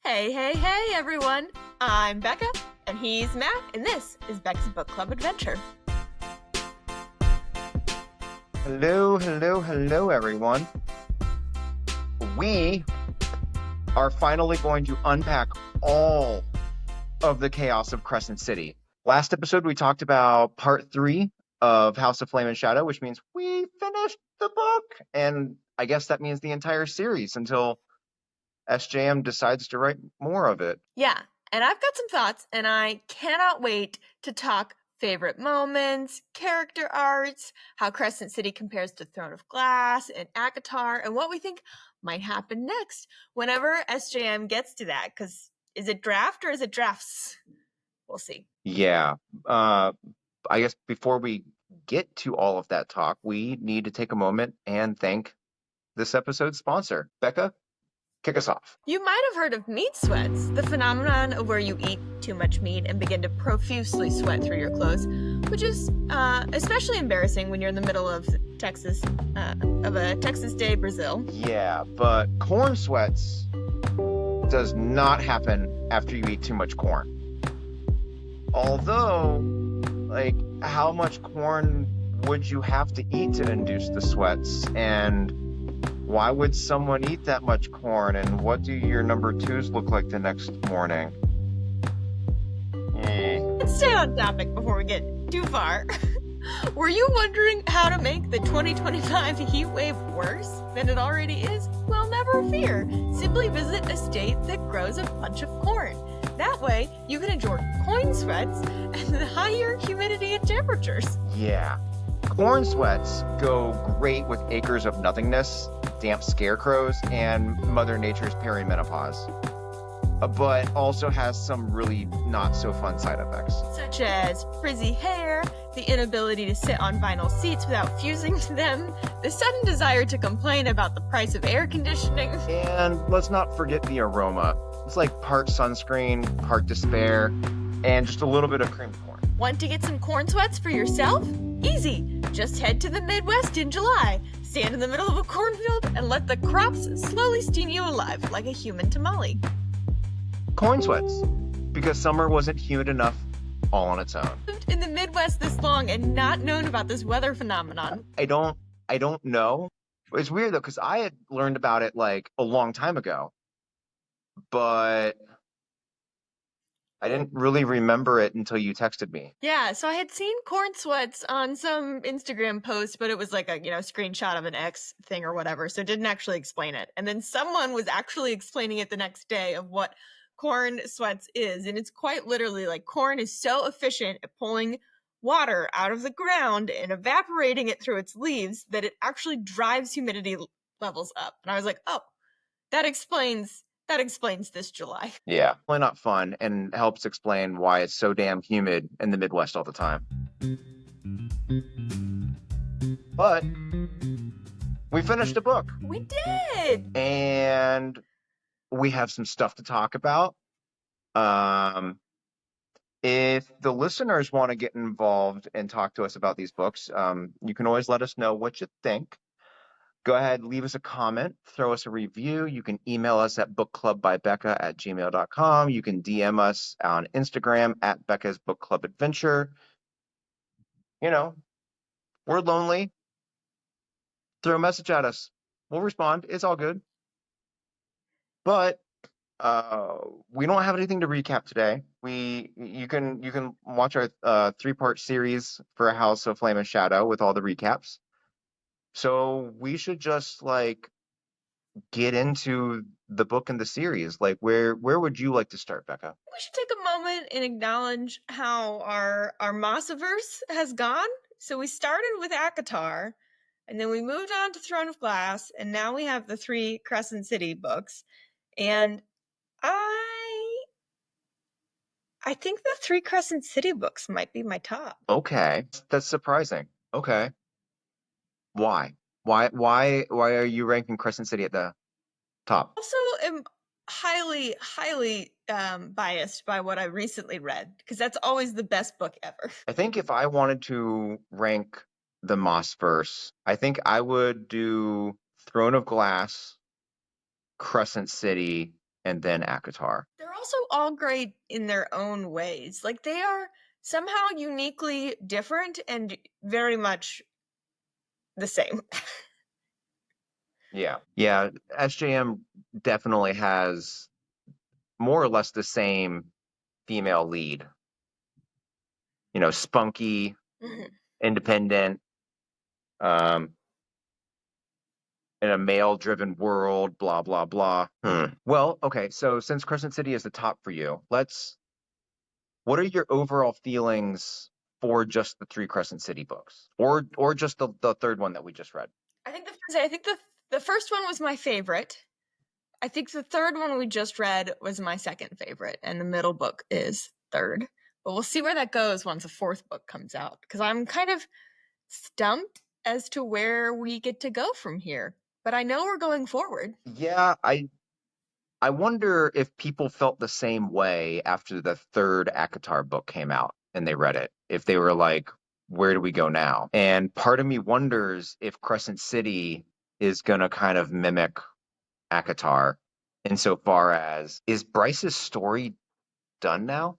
Hey, everyone. I'm Becca, and he's Matt, and this is Becca's Book Club Adventure. Hello, everyone. We are finally going to unpack all of the chaos of Crescent City. Last episode, we talked about part 3 of House of Flame and Shadow, which means we finished the book. And I guess that means the entire series until SJM decides to write more of it. Yeah, and I've got some thoughts, and I cannot wait to talk favorite moments, character arcs, how Crescent City compares to Throne of Glass and ACOTAR, and what we think might happen next whenever SJM gets to that. Because is it draft or is it drafts? We'll see. Yeah. I guess before we get to all of that talk, we need to take a moment and thank this episode's sponsor. Becca, kick us off. You might have heard of meat sweats, the phenomenon of where you eat too much meat and begin to profusely sweat through your clothes, which is especially embarrassing when you're in the middle of Texas, of a Texas day, Brazil. Yeah, but corn sweats does not happen after you eat too much corn. Although, how much corn would you have to eat to induce the sweats? And why would someone eat that much corn? And what do your number 2s look like the next morning? Let's stay on topic before we get too far. Were you wondering how to make the 2025 heat wave worse than it already is? Well, never fear. Simply visit a state that grows a bunch of corn. That way, you can enjoy corn sweats and the higher humidity and temperatures. Yeah. Corn sweats go great with acres of nothingness, damp scarecrows, and Mother Nature's perimenopause. But also has some really not so fun side effects. Such as frizzy hair, the inability to sit on vinyl seats without fusing to them, the sudden desire to complain about the price of air conditioning. And let's not forget the aroma. It's like part sunscreen, part despair, and just a little bit of creamed corn. Want to get some corn sweats for yourself? Easy! Just head to the Midwest in July, stand in the middle of a cornfield, and let the crops slowly steam you alive like a human tamale. Corn sweats, because summer wasn't humid enough all on its own. Lived in the Midwest this long and not known about this weather phenomenon. I don't know. It's weird though, because I had learned about it like a long time ago, but I didn't really remember it until you texted me. Yeah, so I had seen corn sweats on some Instagram post, but it was like a, screenshot of an X thing or whatever, so it didn't actually explain it. And then someone was actually explaining it the next day of what corn sweats is, and it's quite literally like corn is so efficient at pulling water out of the ground and evaporating it through its leaves that it actually drives humidity levels up. And I was like, oh, that explains this July. Yeah, probably not fun, and helps explain why it's so damn humid in the Midwest all the time. But we finished a book. We did! And we have some stuff to talk about. If the listeners want to get involved and talk to us about these books, you can always let us know what you think. Go ahead, leave us a comment, throw us a review. You can email us at bookclubbybecca@gmail.com. You can DM us on Instagram at Becca's Book Club Adventure. We're lonely. Throw a message at us. We'll respond. It's all good. But we don't have anything to recap today. You can watch our 3-part series for House of Flame and Shadow with all the recaps. So we should just get into the book and the series. Where would you like to start, Becca? We should take a moment and acknowledge how our Maasverse has gone. So we started with ACOTAR, and then we moved on to Throne of Glass, and now we have the 3 Crescent City books. And I think the 3 Crescent City books might be my top. Okay, that's surprising. Okay. Why? Why are you ranking Crescent City at the top? Also am highly biased by what I recently read, because that's always the best book ever. I think if I wanted to rank the Maasverse, I think I would do Throne of Glass, Crescent City, and then ACOTAR. They're also all great in their own ways. Like, they are somehow uniquely different and very much the same. Yeah. Yeah. SJM definitely has more or less the same female lead. You know, spunky, independent, um, in a male driven world, blah, blah, blah. Well, okay. So since Crescent City is the top for you, what are your overall feelings for just the three Crescent City books, or just the third one that we just read? I think the first one was my favorite. I think the third one we just read was my second favorite, and the middle book is third. But we'll see where that goes once a fourth book comes out, because I'm kind of stumped as to where we get to go from here. But I know we're going forward. Yeah, I wonder if people felt the same way after the third ACOTAR book came out and they read it. If they were like, where do we go now? And part of me wonders if Crescent City is going to kind of mimic ACOTAR insofar as, is Bryce's story done now?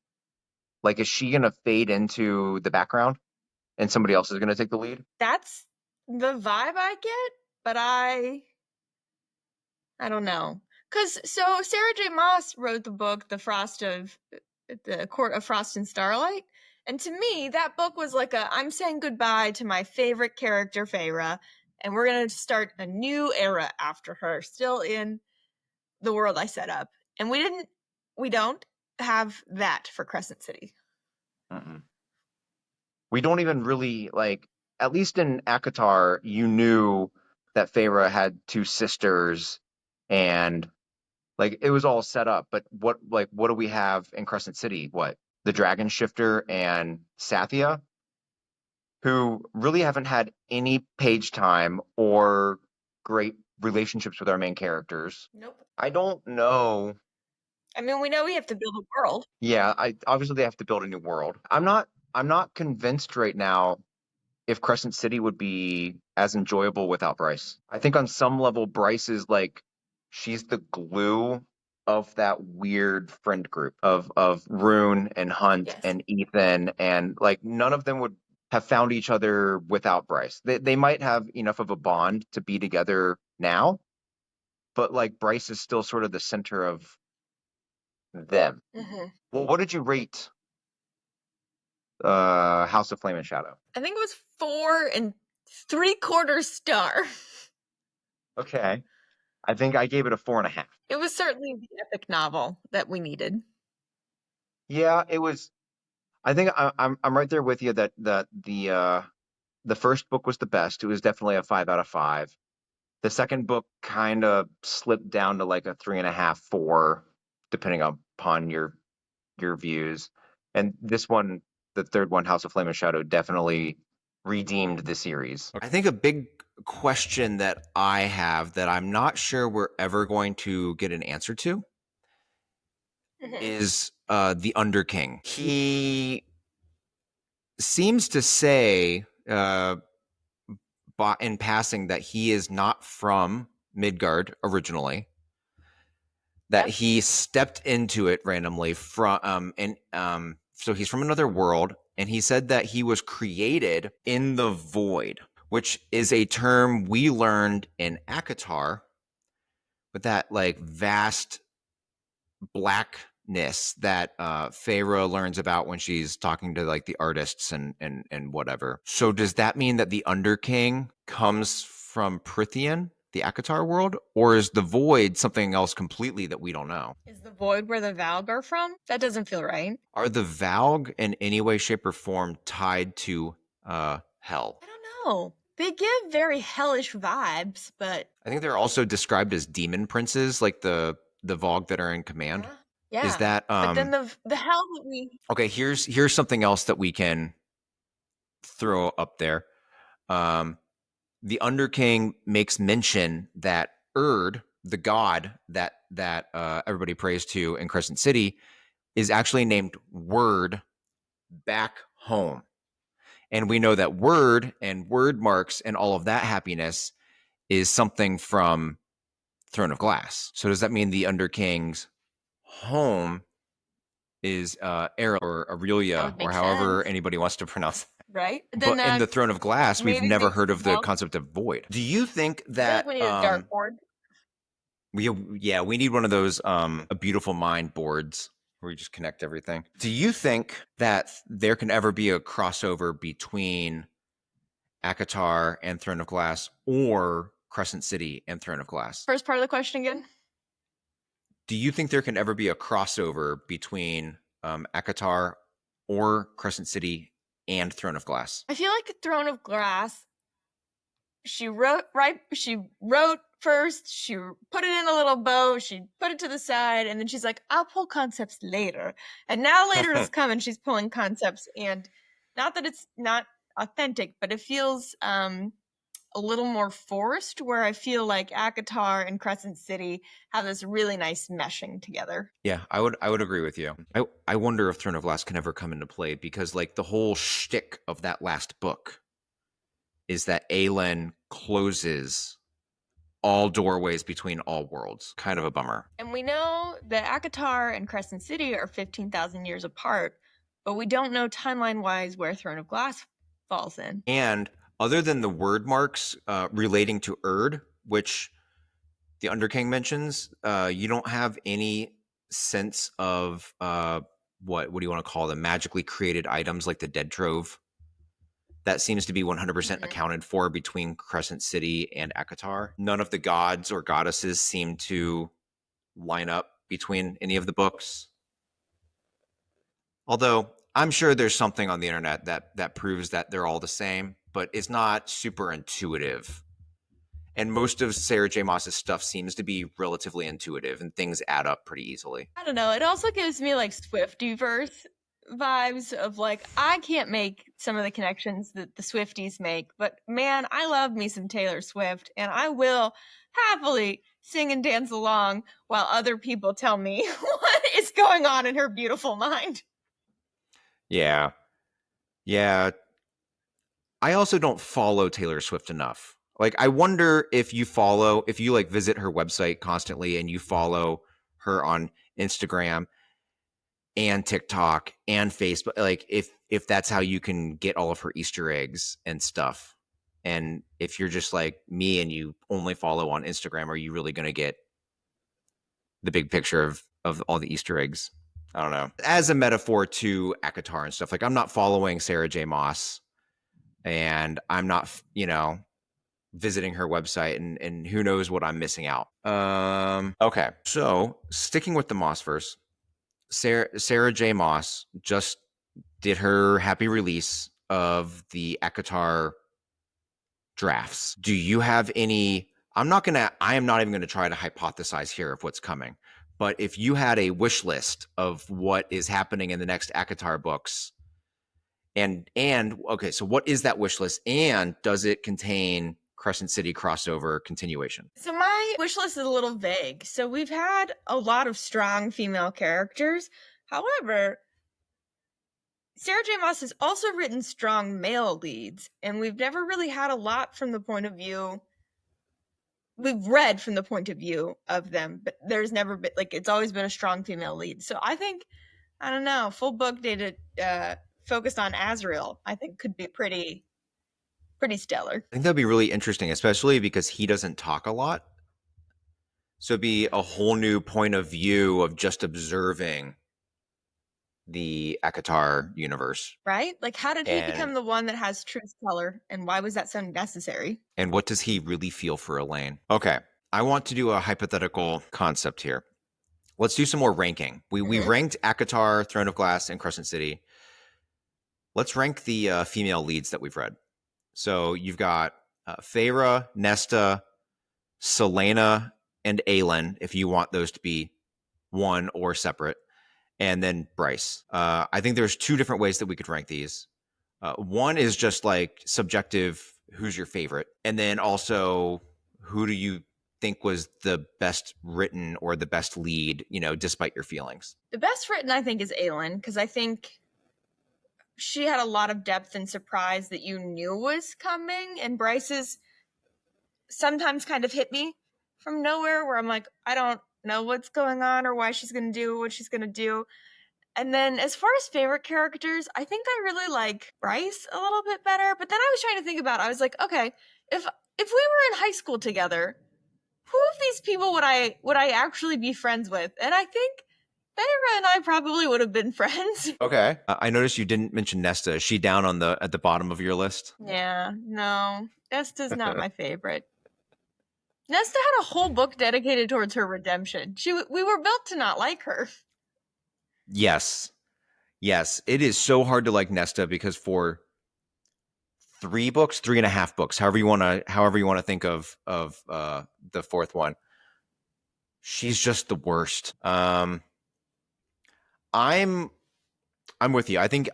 Like, is she going to fade into the background and somebody else is going to take the lead? That's the vibe I get, but I don't know. Because Sarah J. Maas wrote the book, The Court of Frost and Starlight. And to me, that book was like I'm saying goodbye to my favorite character, Feyre, and we're going to start a new era after her, still in the world I set up. And we don't have that for Crescent City. Mm-mm. We don't even really, like, at least in ACOTAR, you knew that Feyre had two sisters and like it was all set up. But what do we have in Crescent City? What? The Dragon Shifter and Sathia, who really haven't had any page time or great relationships with our main characters. Nope. I don't know. I mean, we know we have to build a world. Yeah, I obviously they have to build a new world. I'm not convinced right now if Crescent City would be as enjoyable without Bryce. I think on some level, Bryce is like, she's the glue of that weird friend group of Rune and Hunt and Ethan, and like none of them would have found each other without Bryce. They might have enough of a bond to be together now, but like Bryce is still sort of the center of them. Well, what did you rate House of Flame and Shadow? I think it was 4 3/4 star. Okay. I think I gave it a 4.5. It was certainly the epic novel that we needed. Yeah, it was. I think I'm right there with you that the first book was the best. It was definitely a 5 out of 5. The second book kind of slipped down to like a 3.5, 4, depending upon your views. And this one, the third one, House of Flame and Shadow, definitely redeemed the series. I think a big question that I have that I'm not sure we're ever going to get an answer to is the Underking. He seems to say in passing that he is not from Midgard originally, that he stepped into it randomly from so he's from another world, and he said that he was created in the void, which is a term we learned in ACOTAR, with that like vast blackness that Feyre learns about when she's talking to like the artists and whatever. So does that mean that the Underking comes from Prythian, the ACOTAR world, or is the void something else completely that we don't know? Is the void where the Valg are from? That doesn't feel right. Are the Valg in any way, shape, or form tied to hell? I don't know. They give very hellish vibes, but I think they're also described as demon princes, like the Vogue that are in command. Yeah. Is that but then the hell that we okay? Here's something else that we can throw up there. The Underking makes mention that Erd, the god that everybody prays to in Crescent City, is actually named Word back home. And we know that word and word marks and all of that happiness is something from Throne of Glass. So does that mean the Underkings home is Eril or Aurelia would or make however sense. anybody wants to pronounce it. Right? But in the Throne of Glass, we've maybe never make heard of the well, concept of void. Do you think I feel like that we need a dartboard. we need one of those a beautiful mind boards where you just connect everything. Do you think that there can ever be a crossover between ACOTAR and Throne of Glass or Crescent City and Throne of Glass? First part of the question again? Do you think there can ever be a crossover between ACOTAR or Crescent City and Throne of Glass? I feel like Throne of Glass, she wrote first, she put it in a little bow, she put it to the side, and then she's like, I'll pull concepts later. And now later has come and she's pulling concepts, and not that it's not authentic, but it feels a little more forced, where I feel like ACOTAR and Crescent City have this really nice meshing together. Yeah, I would agree with you. I wonder if Throne of Glass can ever come into play, because like the whole shtick of that last book is that Aelin closes all doorways between all worlds. Kind of a bummer. And we know that ACOTAR and Crescent City are 15,000 years apart, but we don't know timeline-wise where Throne of Glass falls in. And other than the word marks relating to Erd, which the Underking mentions, you don't have any sense of what do you want to call them? Magically created items like the Dead Trove. That seems to be 100% accounted for between Crescent City and ACOTAR. None of the gods or goddesses seem to line up between any of the books. Although I'm sure there's something on the internet that proves that they're all the same, but it's not super intuitive. And most of Sarah J. Maas's stuff seems to be relatively intuitive, and things add up pretty easily. I don't know. It also gives me like Swiftyverse vibes of like, I can't make some of the connections that the Swifties make, but man, I love me some Taylor Swift, and I will happily sing and dance along while other people tell me what is going on in her beautiful mind. Yeah. I also don't follow Taylor Swift enough. Like, I wonder if you like visit her website constantly and you follow her on Instagram and TikTok and Facebook, like if that's how you can get all of her Easter eggs and stuff. And if you're just like me and you only follow on Instagram, are you really going to get the big picture of all the Easter eggs? I don't know. As a metaphor to ACOTAR and stuff, like I'm not following Sarah J. Maas and I'm not, visiting her website and who knows what I'm missing out. Okay. So sticking with the Maasverse, Sarah J. Maas just did her happy release of the ACOTAR drafts. Do you have any? I am not even going to try to hypothesize here of what's coming. But if you had a wish list of what is happening in the next ACOTAR books, and okay, so what is that wish list, and does it contain Crescent City crossover continuation? So my wish list is a little vague. So we've had a lot of strong female characters. However, Sarah J. Maas has also written strong male leads, and we've never really had a lot from the point of view. We've read from the point of view of them, but there's never been, like, it's always been a strong female lead. So I think, I don't know, full book data focused on Azrael, I think could be pretty stellar. I think that'd be really interesting, especially because he doesn't talk a lot. So it'd be a whole new point of view of just observing the ACOTAR universe. Right? Like, how did he become the one that has truth teller, and why was that so necessary? And what does he really feel for Elaine? Okay, I want to do a hypothetical concept here. Let's do some more ranking. We ranked ACOTAR, Throne of Glass, and Crescent City. Let's rank the female leads that we've read. So you've got Feyre, Nesta, Selena, and Aelin, if you want those to be one or separate, and then Bryce. I think there's two different ways that we could rank these. One is just like subjective, who's your favorite? And then also, who do you think was the best written or the best lead, despite your feelings? The best written, I think, is Aelin, because I think she had a lot of depth and surprise that you knew was coming, and Bryce's sometimes kind of hit me from nowhere, where I'm like, I don't know what's going on or why she's going to do what she's going to do. And then as far as favorite characters, I think I really like Bryce a little bit better. But then I was trying to think about it. I was like, okay, if we were in high school together, who of these people would I actually be friends with? And I think Feyre and I probably would have been friends. Okay. I noticed you didn't mention Nesta. Is she down on at the bottom of your list? Yeah, no. Nesta's not my favorite. Nesta had a whole book dedicated towards her redemption. We were built to not like her. Yes. Yes. It is so hard to like Nesta because for 3.5 books, however you want to think of the fourth one, she's just the worst. I'm with you. I think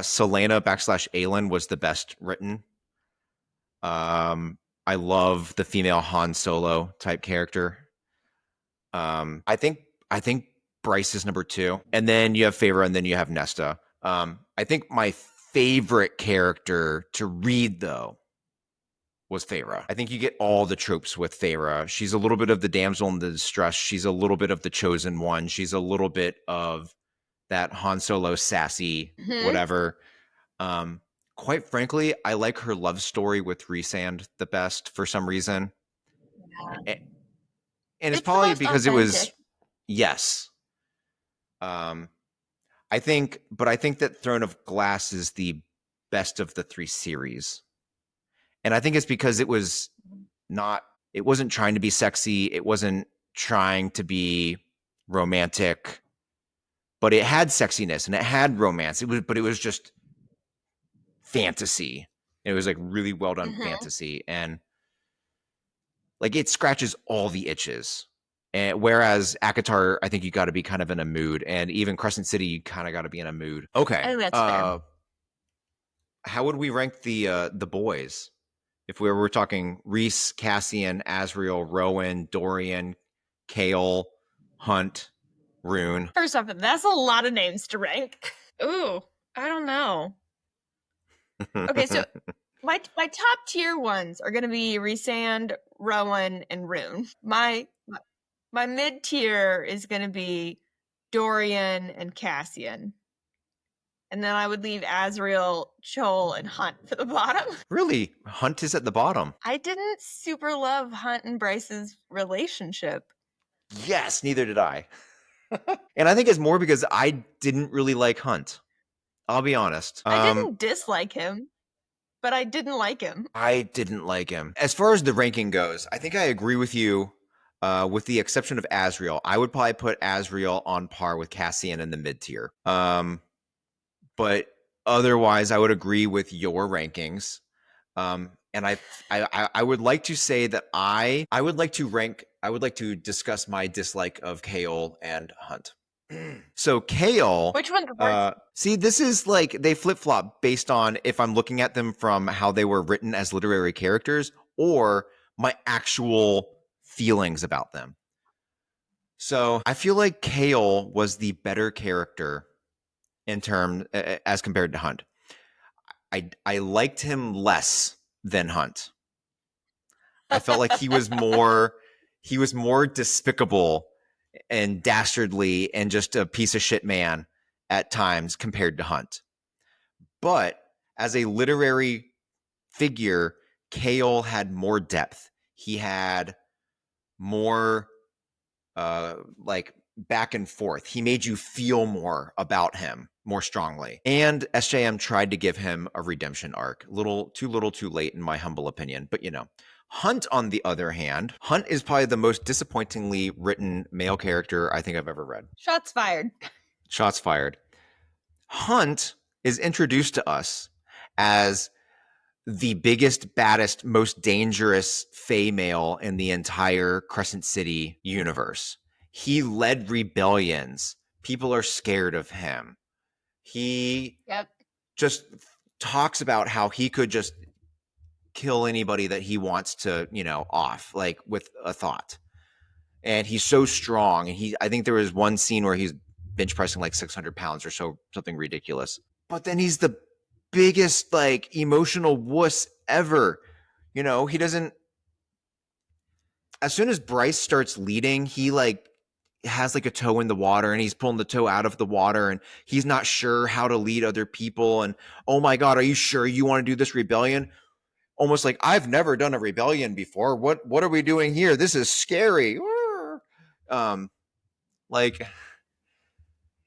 Selena / Aelin was the best written. I love the female Han Solo type character. I think Bryce is number 2, and then you have Feyre, and then you have Nesta. I think my favorite character to read though was Feyre. I think you get all the tropes with Feyre. She's a little bit of the damsel in the distress. She's a little bit of the chosen one. She's a little bit of that Han Solo sassy, whatever. Quite frankly, I like her love story with Rhysand the best for some reason. Yeah. And it's probably because authentic. It was, yes. I think that Throne of Glass is the best of the 3 series. And I think it's because it wasn't trying to be sexy. It wasn't trying to be romantic, but it had sexiness and it had romance. But it was just fantasy. It was like really well done fantasy, and like it scratches all the itches. And whereas ACOTAR, I think you got to be kind of in a mood, and even Crescent City, you kind of got to be in a mood. Okay, I think that's fair. How would we rank the boys? If we were talking Rhys, Cassian, Azriel, Rowan, Dorian, Chaol, Hunt, Rune. First off, that's a lot of names to rank. Ooh, I don't know. Okay, so my top tier ones are going to be Rhysand, Rowan, and Rune. My mid tier is going to be Dorian and Cassian. And then I would leave Azriel, Chaol, and Hunt for the bottom. Really? Hunt is at the bottom. I didn't super love Hunt and Bryce's relationship. Yes, neither did I. And I think it's more because I didn't really like Hunt. I'll be honest. I didn't dislike him, but I didn't like him. I didn't like him. As far as the ranking goes, I think I agree with you. With the exception of Azriel, I would probably put Azriel on par with Cassian in the mid tier. But otherwise, I would agree with your rankings. And I would like to say that I would like to discuss my dislike of Chaol and Hunt. So Chaol, which one's worse? See, this is like they flip-flop based on if I'm looking at them from how they were written as literary characters or my actual feelings about them. So I feel like Chaol was the better character in terms as compared to Hunt. I liked him less than Hunt. I felt like he was more despicable and dastardly and just a piece of shit man at times compared to Hunt. But as a literary figure, Chaol had more depth. He had more like back and forth. He made you feel more about him more strongly. And SJM tried to give him a redemption arc. Little too late in my humble opinion, but you know. Hunt, on the other hand, Hunt is probably the most disappointingly written male character I think I've ever read. Shots fired. Shots fired. Hunt is introduced to us as the biggest, baddest, most dangerous Fae male in the entire Crescent City universe. He led rebellions. People are scared of him. He just talks about how he could just kill anybody that he wants to, off, like with a thought. And he's so strong. And I think there was one scene where he's bench pressing like 600 pounds or so, something ridiculous. But then he's the biggest, like, emotional wuss ever. He doesn't. As soon as Bryce starts leading, he like has like a toe in the water and he's pulling the toe out of the water and he's not sure how to lead other people. And oh my God, are you sure you want to do this rebellion? Almost like, I've never done a rebellion before. What are we doing here? This is scary. Like,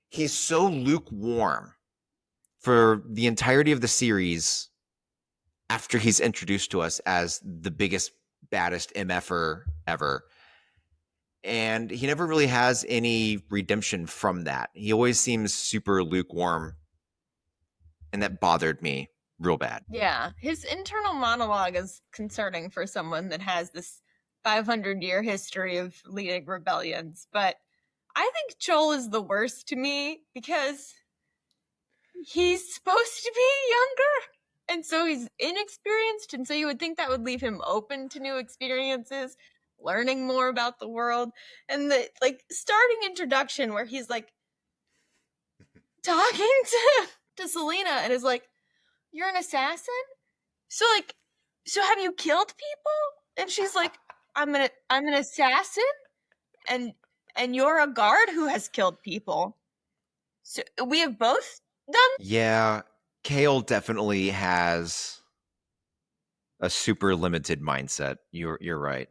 he's so lukewarm for the entirety of the series after he's introduced to us as the biggest, baddest MFer ever. And he never really has any redemption from that. He always seems super lukewarm. And that bothered me real bad. Yeah, his internal monologue is concerning for someone that has this 500-year history of leading rebellions. But I think Joel is the worst to me because he's supposed to be younger. And so he's inexperienced. And so you would think that would leave him open to new experiences, learning more about the world. And the starting introduction where he's like talking to Selena and is like, "You're an assassin? So have you killed people?" And she's like, I'm an assassin and you're a guard who has killed people. So we have both done. Yeah, Kale definitely has a super limited mindset. You're right.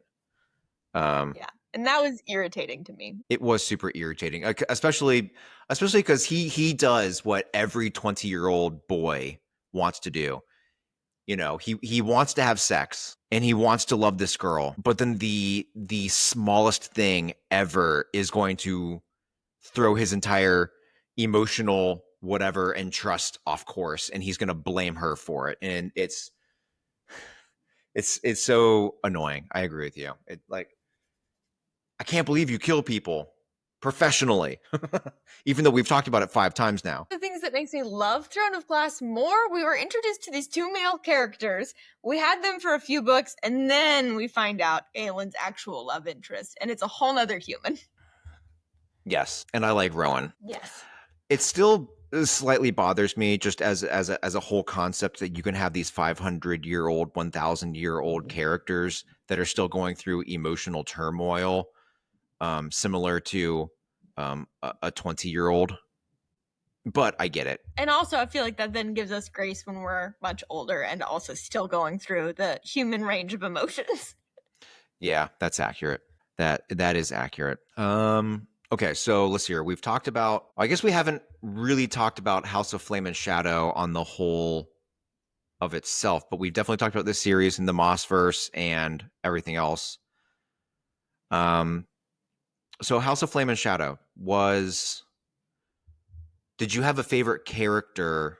Yeah, and that was irritating to me. It was super irritating, especially because he does what every 20-year-old boy wants to do. You know, he wants to have sex and he wants to love this girl, but then the smallest thing ever is going to throw his entire emotional whatever and trust off course, and he's going to blame her for it. And it's so annoying. I agree with you. I can't believe you kill people professionally, even though we've talked about it 5 times now. The things that makes me love Throne of Glass more, we were introduced to these 2 male characters. We had them for a few books, and then we find out Aelin's actual love interest, and it's a whole nother human. Yes, and I like Rowan. Yes. It still slightly bothers me just as a whole concept that you can have these 500-year-old, 1,000-year-old characters that are still going through emotional turmoil, similar to a 20-year-old. But I get it. And also, I feel like that then gives us grace when we're much older and also still going through the human range of emotions. Yeah, that's accurate. That is accurate. Okay, so let's see here. We've talked about, I guess we haven't really talked about House of Flame and Shadow on the whole of itself, but we've definitely talked about this series and the Maasverse and everything else. So House of Flame and Shadow did you have a favorite character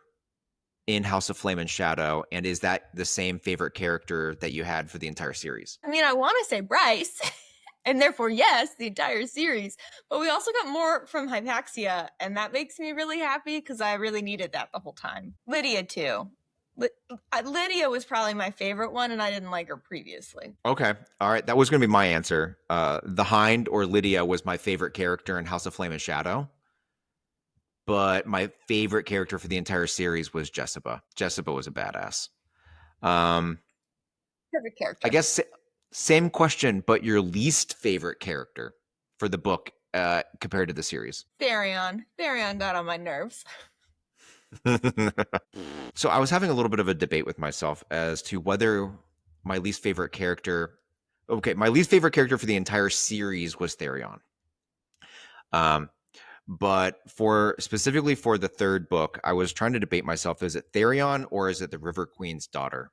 in House of Flame and Shadow? And is that the same favorite character that you had for the entire series? I mean, I want to say Bryce, and therefore, yes, the entire series. But we also got more from Hypaxia, and that makes me really happy because I really needed that the whole time. Lydia, too. Lydia was probably my favorite one, and I didn't like her previously. Okay. All right. That was going to be my answer. The Hind or Lydia was my favorite character in House of Flame and Shadow. But my favorite character for the entire series was Jessica. Jessica was a badass. Perfect character. I guess same question, but your least favorite character for the book compared to the series? Therion. Therion got on my nerves. So I was having a little bit of a debate with myself as to whether my least favorite character... Okay, my least favorite character for the entire series was Therion. But specifically for the 3rd book, I was trying to debate myself, is it Therion or is it the River Queen's daughter?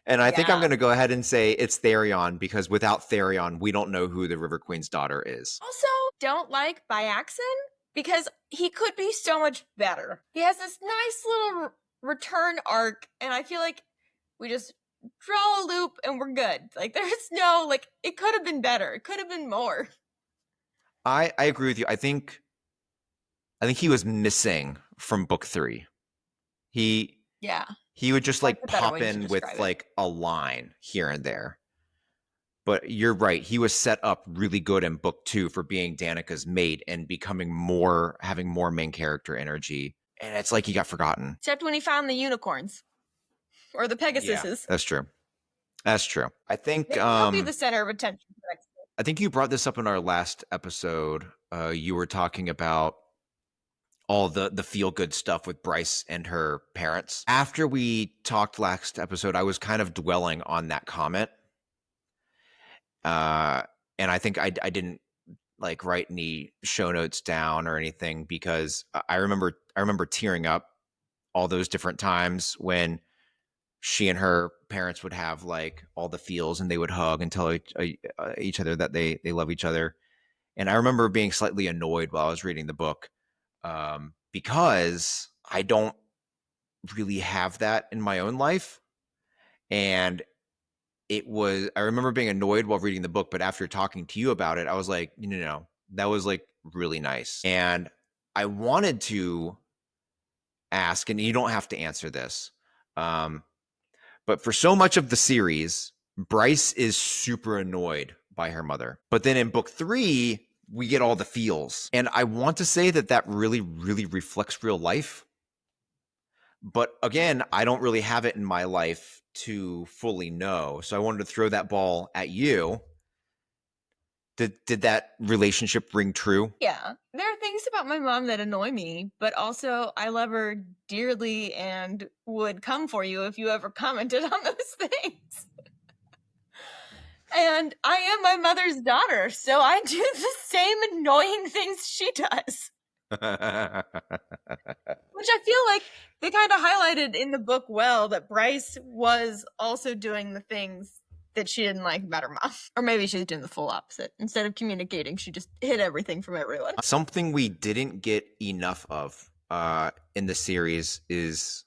And I think I'm going to go ahead and say it's Therion, because without Therion, we don't know who the River Queen's daughter is. Also, don't like Byaxin because he could be so much better. He has this nice little return arc, and I feel like we just draw a loop and we're good. Like, there's no, it could have been better. It could have been more. I agree with you. I think he was missing from book 3. He would just pop in with a line here and there. But you're right. He was set up really good in book 2 for being Danica's mate and having more main character energy. And it's like he got forgotten. Except when he found the unicorns or the Pegasuses. Yeah, that's true. I think he'll be the center of attention for the next book. I think you brought this up in our last episode. You were talking about all the feel good stuff with Bryce and her parents. After we talked last episode, I was kind of dwelling on that comment. And I think I didn't like write any show notes down or anything because I remember tearing up all those different times when she and her parents would have like all the feels and they would hug and tell each other that they love each other. And I remember being slightly annoyed while I was reading the book because I don't really have that in my own life. And I remember being annoyed while reading the book, but after talking to you about it, I was like, no, that was like really nice. And I wanted to ask, and you don't have to answer this, but for so much of the series, Bryce is super annoyed by her mother. But then in book 3, we get all the feels. And I want to say that really, really reflects real life. But again, I don't really have it in my life to fully know. So I wanted to throw that ball at you. Did that relationship ring true? Yeah. There are things about my mom that annoy me, but also I love her dearly and would come for you if you ever commented on those things. And I am my mother's daughter, so I do the same annoying things she does. Which I feel like they kind of highlighted in the book well, that Bryce was also doing the things that she didn't like about her mom. Or maybe she's doing the full opposite. Instead of communicating, she just hid everything from everyone. Something we didn't get enough of in the series is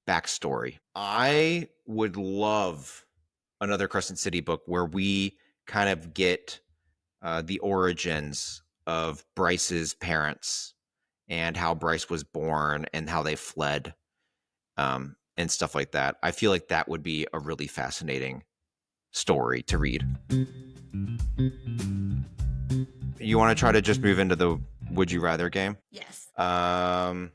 backstory. I would love another Crescent City book where we kind of get the origins of Bryce's parents and how Bryce was born and how they fled and stuff like that. I feel like that would be a really fascinating story to read. You want to try to just move into the Would You Rather game? Yes. All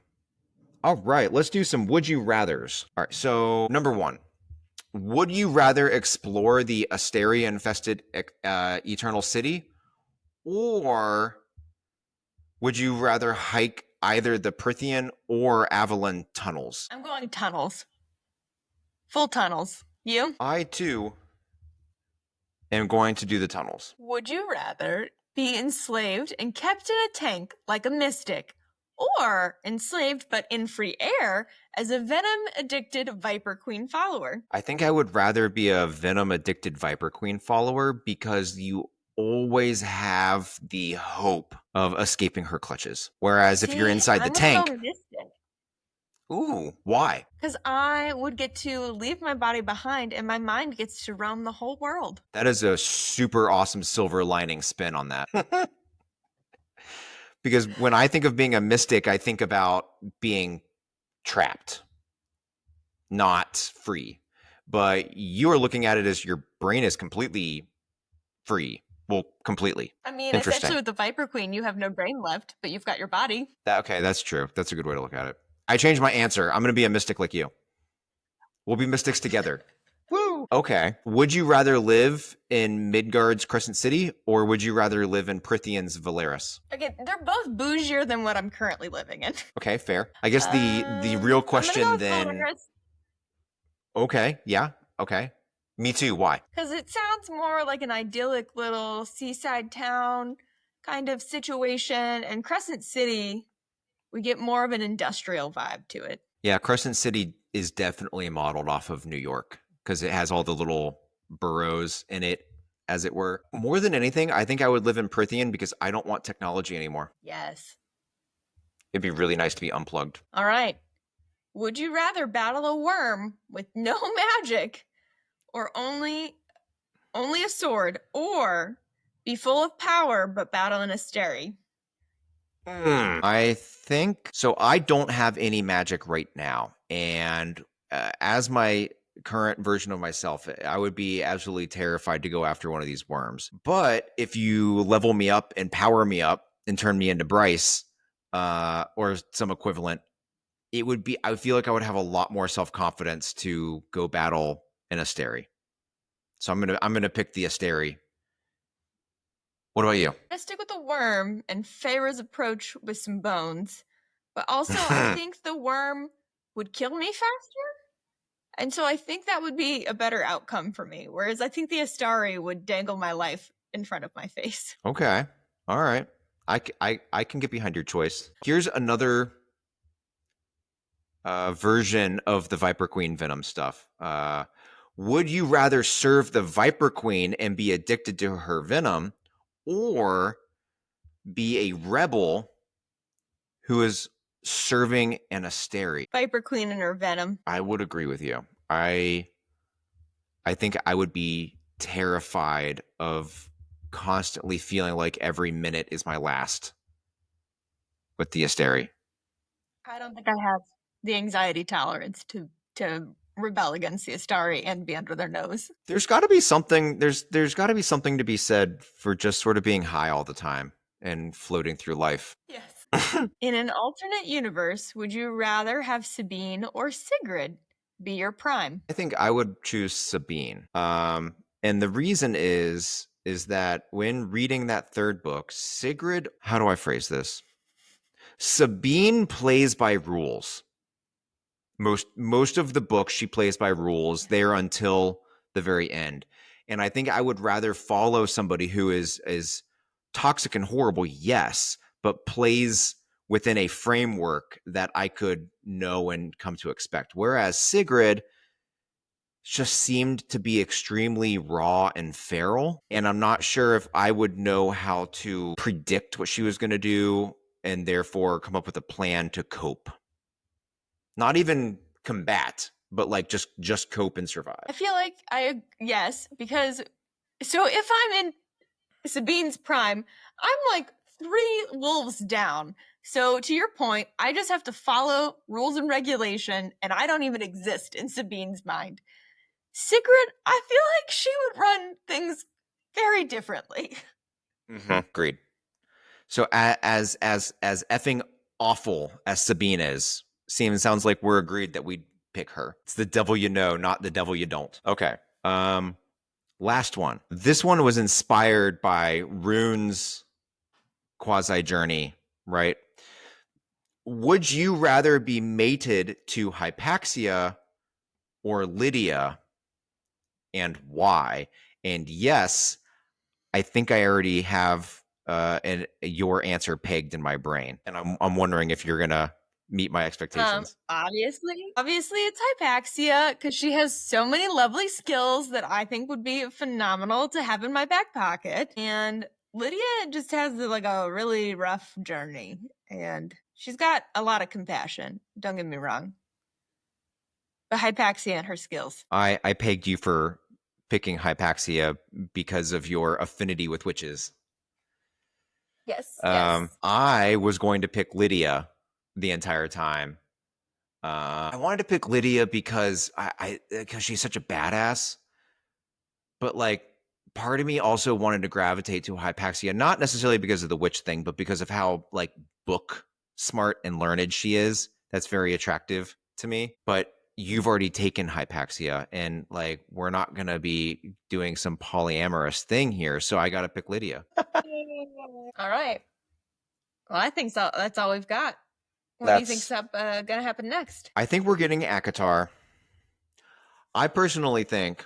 right, let's do some Would You Rathers. All right, so number 1. Would you rather explore the Asteria-infested Eternal City, or would you rather hike either the Prithian or Avalon tunnels? I'm going tunnels. Full tunnels. You? I, too, am going to do the tunnels. Would you rather be enslaved and kept in a tank like a mystic, or enslaved but in free air as a venom-addicted Viper Queen follower? I think I would rather be a venom-addicted Viper Queen follower because you always have the hope of escaping her clutches. Whereas if you're inside the tank... Ooh, why? Because I would get to leave my body behind and my mind gets to roam the whole world. That is a super awesome silver lining spin on that. Because when I think of being a mystic, I think about being trapped, not free. But you are looking at it as your brain is completely free. Well, completely. I mean, essentially with the Viper Queen, you have no brain left, but you've got your body. Okay, that's true. That's a good way to look at it. I changed my answer. I'm going to be a mystic like you. We'll be mystics together. Woo! Okay. Would you rather live in Midgard's Crescent City, or would you rather live in Prithian's Valeris? Okay, they're both bougier than what I'm currently living in. Okay, fair. I guess the real question then... Valeris. Okay, yeah, okay. Me too. Why? Because it sounds more like an idyllic little seaside town kind of situation, and Crescent City, we get more of an industrial vibe to it. Yeah, Crescent City is definitely modeled off of New York because it has all the little boroughs in it, as it were. More than anything, I think I would live in Prithian because I don't want technology anymore. Yes. It'd be really nice to be unplugged. All right. Would you rather battle a worm with no magic, or only a sword, or be full of power but battle an Asteri? I think so. I don't have any magic right now, and as my current version of myself, I would be absolutely terrified to go after one of these worms. But if you level me up and power me up and turn me into Bryce or some equivalent, it would be, I feel like I would have a lot more self-confidence to go battle an Asteri. So I'm gonna pick the Asteri What about you? I stick with the worm and Feyre's approach with some bones, but also I think the worm would kill me faster. And so I think that would be a better outcome for me. Whereas I think the Astari would dangle my life in front of my face. Okay. All right. I can get behind your choice. Here's another version of the Viper Queen venom stuff. Would you rather serve the Viper Queen and be addicted to her venom, or be a rebel who is serving an Asteri? Viper Queen and her venom. I would agree with you. I think I would be terrified of constantly feeling like every minute is my last with the Asteri. I don't think I have the anxiety tolerance to rebel against the Astari and be under their nose. There's got to be something. There's got to be something to be said for just sort of being high all the time and floating through life. Yes. In an alternate universe, would you rather have Sabine or Sigrid be your prime? I think I would choose Sabine. And the reason is that when reading that third book, Sigrid, how do I phrase this? Sabine plays by rules. Most of the book she plays by rules there until the very end. And I think I would rather follow somebody who is toxic and horrible, yes, but plays within a framework that I could know and come to expect. Whereas Sigrid just seemed to be extremely raw and feral. And I'm not sure if I would know how to predict what she was going to do and therefore come up with a plan to cope. Not even combat, but like just cope and survive. I feel like yes, because so if I'm in Sabine's prime, I'm like 3 wolves down. So to your point, I just have to follow rules and regulation, and I don't even exist in Sabine's mind. Sigrid, I feel like she would run things very differently. Mm-hmm. Agreed. So as effing awful as Sabine is, sounds like we're agreed that we'd pick her. It's the devil you know, not the devil you don't. Okay. Last one. This one was inspired by Rune's quasi journey, right? Would you rather be mated to Hypaxia or Lydia, and why? And yes, I think I already have your answer pegged in my brain, and I'm wondering if you're gonna meet my expectations. Obviously it's Hypaxia, because she has so many lovely skills that I think would be phenomenal to have in my back pocket. And Lydia just has like a really rough journey, and she's got a lot of compassion. Don't get me wrong. But Hypaxia and her skills. I pegged you for picking Hypaxia because of your affinity with witches. Yes. I was going to pick Lydia the entire time. I wanted to pick Lydia because because she's such a badass. But like, part of me also wanted to gravitate to Hypaxia, not necessarily because of the witch thing, but because of how like book smart and learned she is. That's very attractive to me. But you've already taken Hypaxia, and like, we're not gonna be doing some polyamorous thing here, so I gotta pick Lydia. All right. Well, I think so. That's all we've got. What do you think's gonna happen next? I think we're getting ACOTAR. I personally think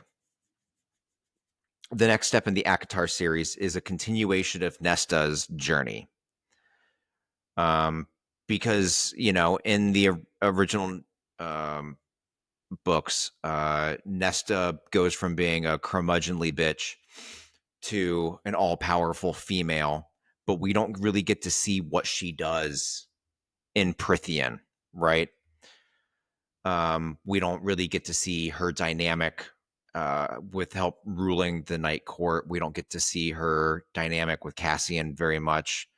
the next step in the ACOTAR series is a continuation of Nesta's journey. Because, you know, in the original books, Nesta goes from being a curmudgeonly bitch to an all-powerful female, but we don't really get to see what she does in Prythian, right? We don't really get to see her dynamic with help ruling the Night Court. We don't get to see her dynamic with Cassian very much.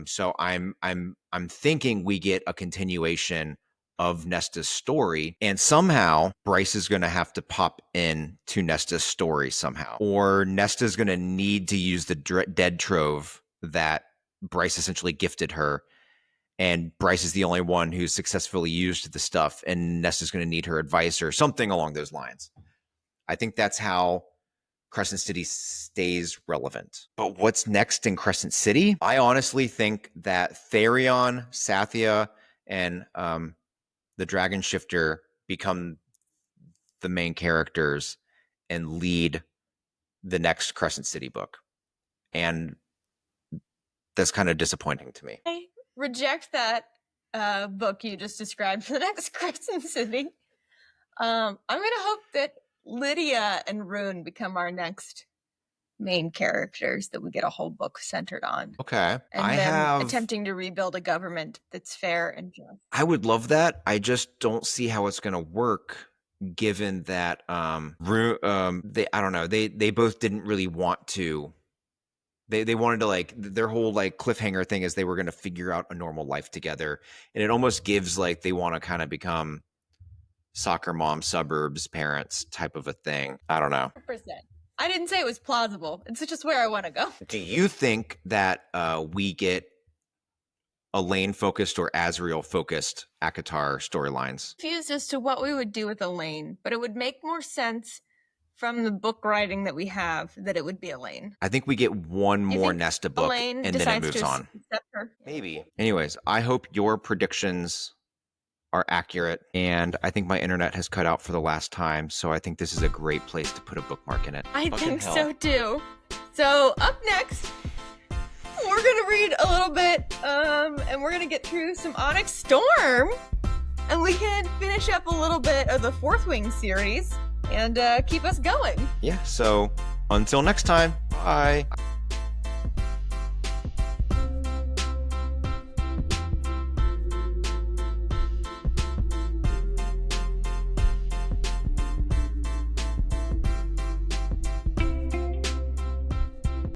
So I'm thinking we get a continuation of Nesta's story, and somehow Bryce is going to have to pop in to Nesta's story somehow, or Nesta's going to need to use the dead trove that Bryce essentially gifted her, and Bryce is the only one who's successfully used the stuff, and Nesta's going to need her advice or something along those lines. I think that's how Crescent City stays relevant. But what's next in Crescent City? I honestly think that Therion, Sathya, and the Dragon Shifter become the main characters and lead the next Crescent City book. And that's kind of disappointing to me. I reject that book you just described for the next Crescent City. I'm going to hope that Lydia and Rune become our next main characters that we get a whole book centered on. Okay. And attempting to rebuild a government that's fair and just. I would love that. I just don't see how it's going to work, given that they both didn't really want to. They wanted to, like, their whole like cliffhanger thing is they were going to figure out a normal life together, and it almost gives like they want to kind of become soccer mom suburbs parents type of a thing. I don't know. 100%. I didn't say it was plausible. It's just where I want to go. Do you think that we get Elaine focused or Azriel focused ACOTAR storylines? Confused as to what we would do with Elaine, but it would make more sense from the book writing that we have that it would be Elaine. I think we get one more Nesta book Elaine and then it moves on. Accept her. Maybe. Anyways, I hope your predictions are accurate, and I think my internet has cut out for the last time, so I think this is a great place to put a bookmark in it. I think so too. So up next, we're gonna read a little bit, and we're gonna get through some Onyx Storm, and we can finish up a little bit of the Fourth Wing series and keep us going. Yeah, so until next time, bye.